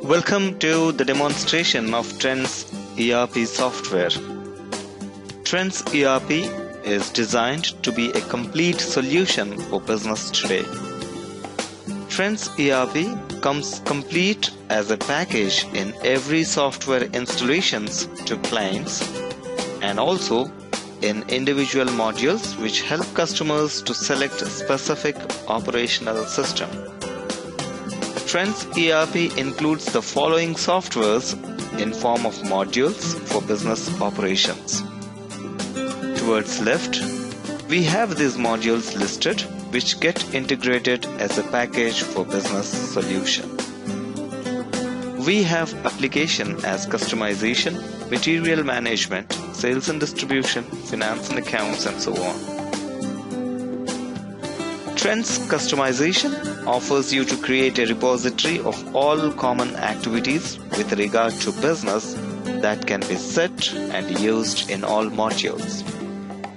Welcome to the demonstration of Trends ERP software. Trends ERP is designed to be a complete solution for business today. Trends ERP comes complete as a package in every software installations to clients and also in individual modules which help customers to select a specific operational system. Trends ERP includes the following softwares in form of modules for business operations. Towards left, we have these modules listed which get integrated as a package for business solution. We have application as customization, material management, sales and distribution, finance and accounts, and so on. Trends customization offers you to create a repository of all common activities with regard to business that can be set and used in all modules.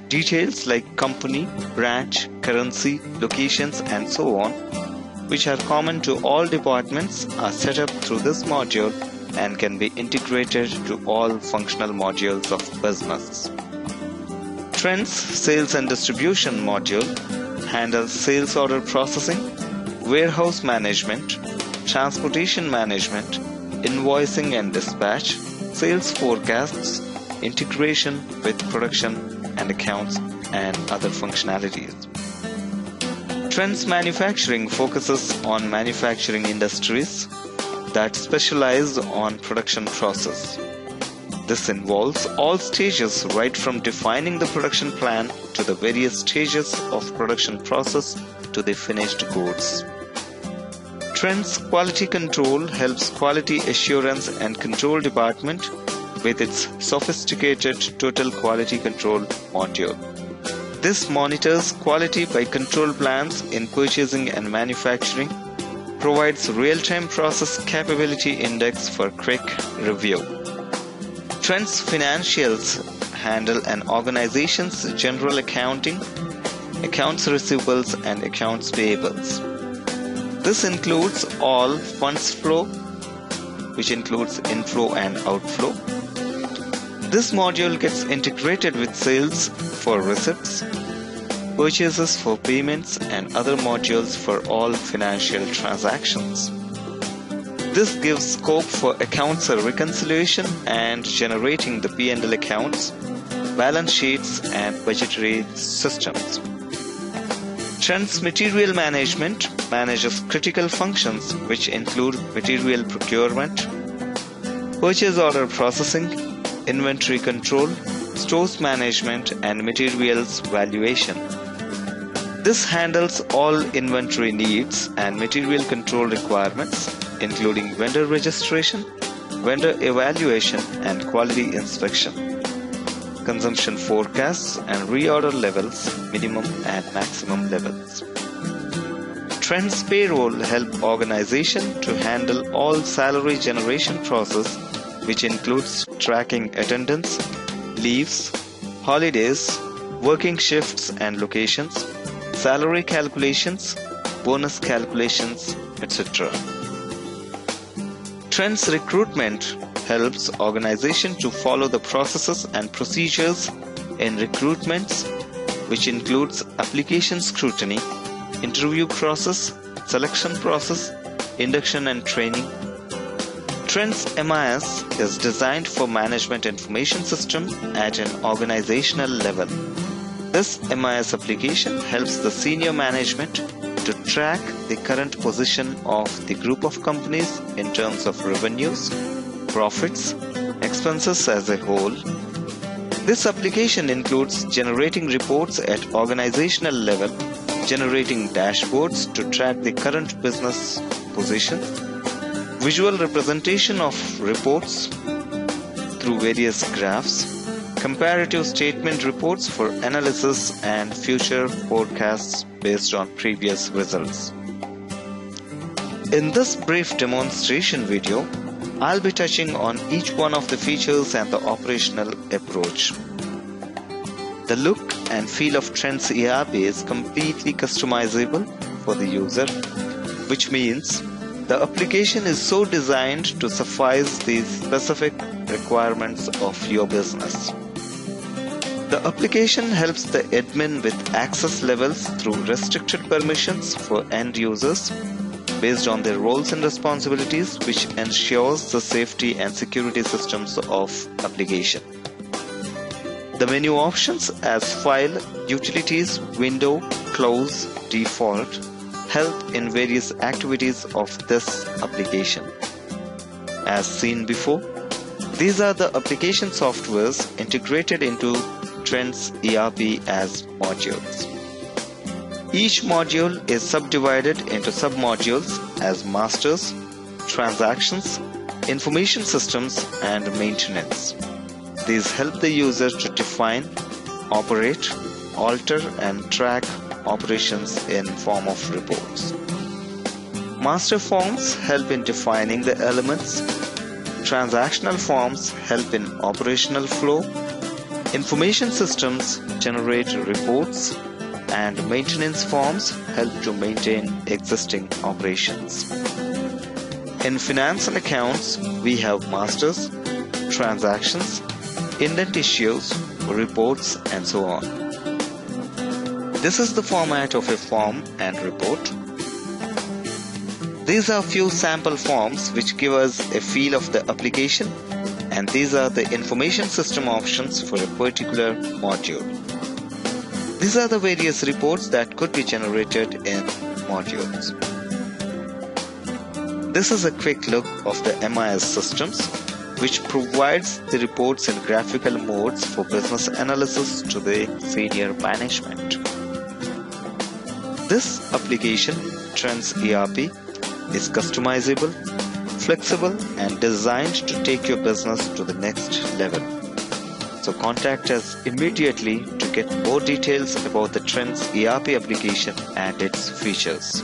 Details like company, branch, currency, locations, and so on, which are common to all departments, are set up through this module and can be integrated to all functional modules of business. Trends Sales and Distribution module handles sales order processing, warehouse management, transportation management, invoicing and dispatch, sales forecasts, integration with production and accounts, and other functionalities. Trends Manufacturing focuses on manufacturing industries that specialize on production process. This involves all stages right from defining the production plan to the various stages of production process to the finished goods. Trends Quality Control helps quality assurance and control department with its sophisticated Total Quality Control module. This monitors quality by control plans in purchasing and manufacturing, provides real-time process capability index for quick review. Trends Financials handle an organization's general accounting, accounts receivables, and accounts payables. This includes all funds flow, which includes inflow and outflow. This module gets integrated with sales for receipts, purchases for payments, and other modules for all financial transactions. This gives scope for accounts reconciliation and generating the P&L accounts, balance sheets, and budgetary systems. Trends Material Management manages critical functions which include material procurement, purchase order processing, inventory control, stores management, and materials valuation. This handles all inventory needs and material control requirements, including vendor registration, vendor evaluation, and quality inspection, consumption forecasts, and reorder levels, minimum and maximum levels. Trends Payroll help organization to handle all salary generation process, which includes tracking attendance, leaves, holidays, working shifts and locations, salary calculations, bonus calculations, etc. Trends Recruitment helps organization to follow the processes and procedures in recruitments, which includes application scrutiny, interview process, selection process, induction and training. Trends MIS is designed for management information system at an organizational level. This MIS application helps the senior management to track the current position of the group of companies in terms of revenues, profits, expenses as a whole. This application includes generating reports at organizational level, generating dashboards to track the current business position, visual representation of reports through various graphs, comparative statement reports for analysis, and future forecasts based on previous results. In this brief demonstration video, I'll be touching on each one of the features and the operational approach. The look and feel of Trends ERP is completely customizable for the user, which means The application is so designed to suffice these specific requirements of your business. The application helps the admin with access levels through restricted permissions for end users based on their roles and responsibilities, which ensures the safety and security systems of application. The menu options as File, Utilities, Window, Close, Default help in various activities of this application. As seen before, these are the application softwares integrated into Trends ERP as modules. Each module is subdivided into submodules as masters, transactions, information systems, and maintenance. These help the user to define, operate, alter, and track operations in form of reports. Master forms help in defining the elements. Transactional forms help in operational flow. Information systems generate reports, and maintenance forms help to maintain existing operations. In finance and accounts, we have masters, transactions, indent issues, reports, and so on. This is the format of a form and report. These are few sample forms which give us a feel of the application, and these are the information system options for a particular module. These are the various reports that could be generated in modules. This is a quick look of the MIS systems, which provides the reports in graphical modes for business analysis to the senior management. This application, Trends ERP, is customizable, flexible, and designed to take your business to the next level. So contact us immediately to get more details about the Trends ERP application and its features.